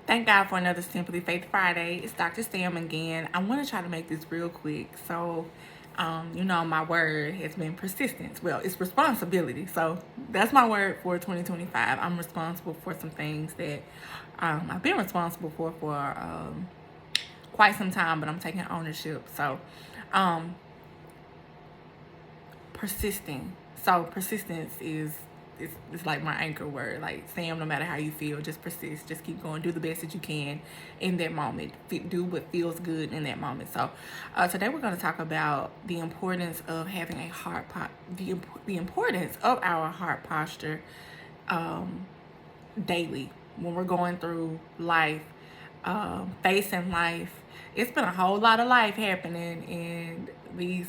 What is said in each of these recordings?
Thank God for another Simply Faith Friday. It's Dr. Sam again. I want to try to make this real quick. So, my word has been persistence. Well, it's responsibility. So, that's my word for 2025. I'm responsible for some things that I've been responsible for quite some time, but I'm taking ownership. So, persisting. So persistence is it's like my anchor word. Like, Sam, no matter how you feel, just persist. Just keep going. Do the best that you can in that moment. Do what feels good in that moment. So today we're going to talk about the importance of having a the importance of our heart posture daily when we're going through life, facing life. It's been a whole lot of life happening in these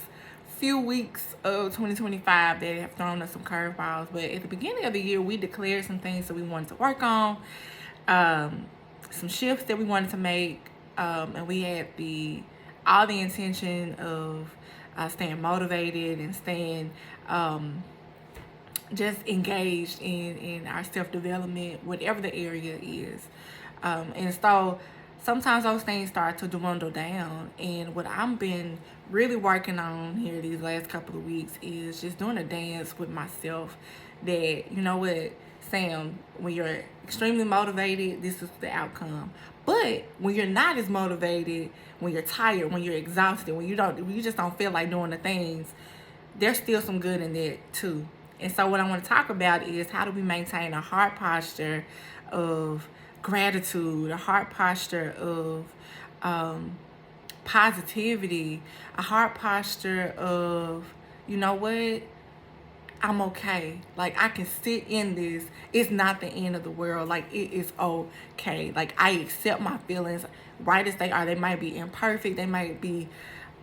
few weeks of 2025 that have thrown us some curveballs. But at the beginning of the year, we declared some things that we wanted to work on, some shifts that we wanted to make, and we had all the intention of staying motivated and staying just engaged in our self-development, whatever the area is. And so sometimes those things start to dwindle down. And what I've been really working on here these last couple of weeks is just doing a dance with myself that, you know what, Sam, when you're extremely motivated, this is the outcome. But when you're not as motivated, when you're tired, when you're exhausted, when you just don't feel like doing the things, there's still some good in that too. And so what I want to talk about is how do we maintain a heart posture of gratitude, a heart posture of positivity, a heart posture of, you know what, I'm okay. Like, I can sit in this. It's not the end of the world. Like, it is okay. Like, I accept my feelings right as they are. They might be imperfect. They might be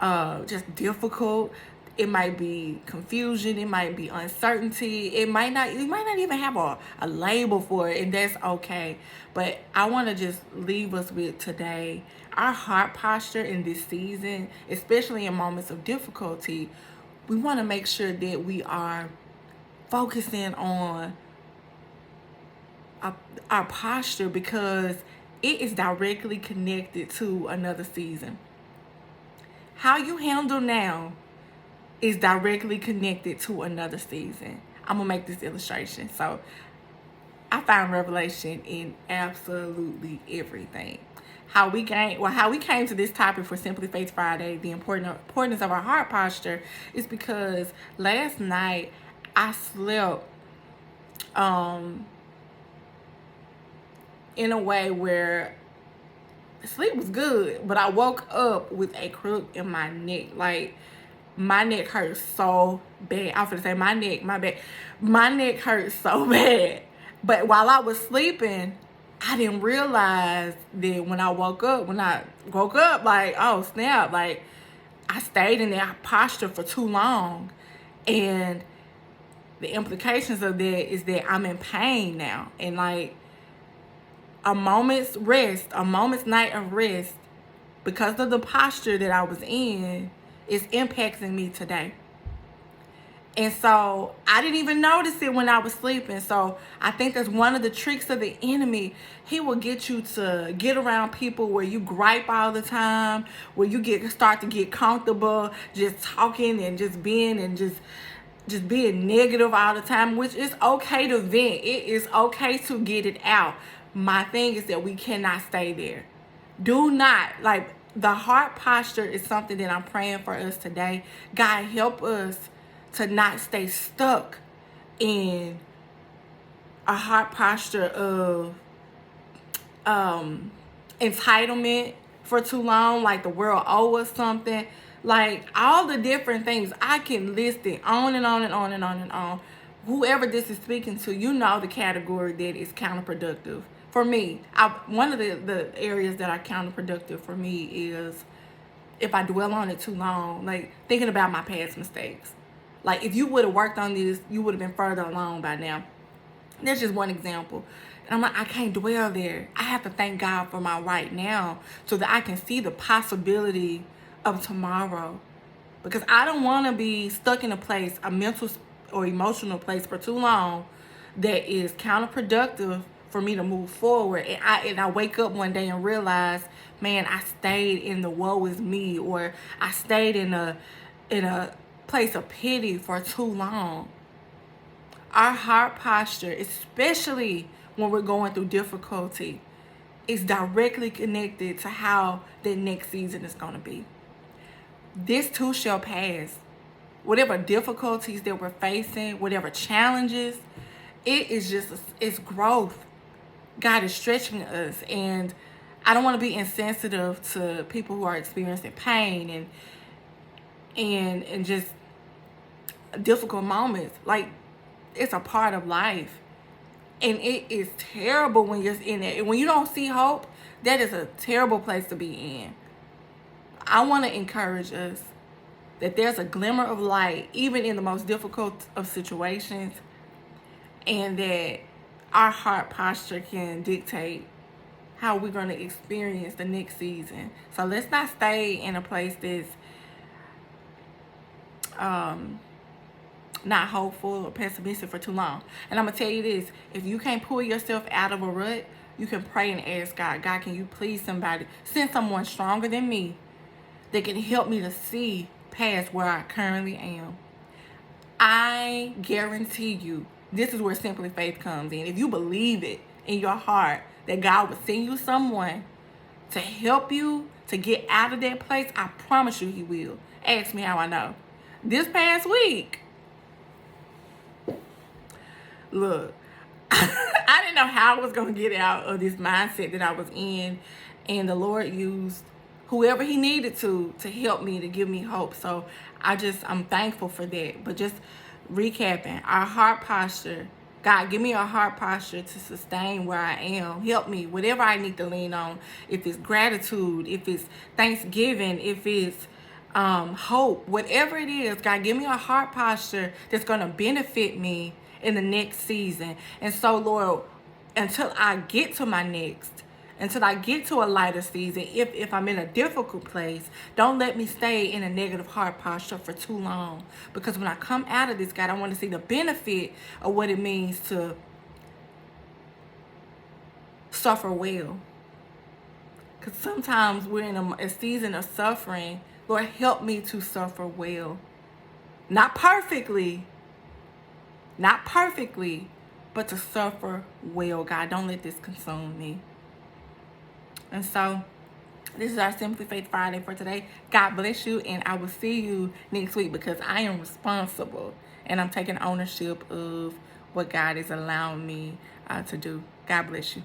just difficult. It might be confusion. It might be uncertainty. You might not even have a label for it, and that's okay. But I want to just leave us with today, our heart posture in this season, especially in moments of difficulty. We want to make sure that we are focusing on our posture, because it is directly connected to another season. How you handle now is directly connected to another season. I'm gonna make this illustration. So I find revelation in absolutely everything. How we came to this topic for Simply Faith Friday, the importance of our heart posture, is because last night I slept in a way where sleep was good, but I woke up with a crook in my neck. Like, my neck hurts so bad. I was gonna say my back. My neck hurts so bad. But while I was sleeping, I didn't realize that when I woke up, like, oh snap, like, I stayed in that posture for too long. And the implications of that is that I'm in pain now. And like, a moment's night of rest, because of the posture that I was in, is impacting me today. And so I didn't even notice it when I was sleeping. So I think that's one of the tricks of the enemy. He will get you to get around people where you gripe all the time, where you start to get comfortable just talking and just being negative all the time, which is okay to vent. It is okay to get it out. My thing is that we cannot stay there. Do not, like, the heart posture is something that I'm praying for us today. God, help us to not stay stuck in a heart posture of entitlement for too long, like the world owes us something. Like, all the different things, I can list it on and on and on and on and on. Whoever this is speaking to, you know the category that is counterproductive. For me, one of the areas that are counterproductive for me is if I dwell on it too long, like thinking about my past mistakes. Like, if you would have worked on this, you would have been further along by now. That's just one example. And I'm like, I can't dwell there. I have to thank God for my right now so that I can see the possibility of tomorrow. Because I don't want to be stuck in a mental or emotional place for too long that is counterproductive for me to move forward. And I wake up one day and realize, man, I stayed in the woe is me, or I stayed in a place of pity for too long. Our heart posture, especially when we're going through difficulty, is directly connected to how the next season is going to be. This too shall pass. Whatever difficulties that we're facing, whatever challenges, it's growth. God is stretching us, and I don't want to be insensitive to people who are experiencing pain and just difficult moments. Like, it's a part of life. And it is terrible when you're in it. And when you don't see hope, that is a terrible place to be in. I want to encourage us that there's a glimmer of light, even in the most difficult of situations, and that our heart posture can dictate how we're going to experience the next season. So let's not stay in a place that's not hopeful or pessimistic for too long. And I'm going to tell you this, if you can't pull yourself out of a rut, you can pray and ask God, God, can you please send someone stronger than me that can help me to see past where I currently am. I guarantee you, this is where Simply Faith comes in. If you believe it in your heart that God will send you someone to help you to get out of that place, I promise you He will. Ask me how I know. This past week, look, I didn't know how I was going to get out of this mindset that I was in. And the Lord used whoever He needed to help me, to give me hope. So I'm thankful for that. But just recapping, our heart posture. God, give me a heart posture to sustain where I am. Help me, whatever I need to lean on. If it's gratitude, if it's thanksgiving, if it's hope, whatever it is, God, give me a heart posture that's going to benefit me in the next season. And so, Lord, until I get to my next, until I get to a lighter season, if I'm in a difficult place, don't let me stay in a negative heart posture for too long. Because when I come out of this, God, I want to see the benefit of what it means to suffer well. Because sometimes we're in a season of suffering. Lord, help me to suffer well. Not perfectly, but to suffer well. God, don't let this consume me. And so, this is our Simply Faith Friday for today. God bless you, and I will see you next week, because I am responsible, and I'm taking ownership of what God is allowing me to do. God bless you.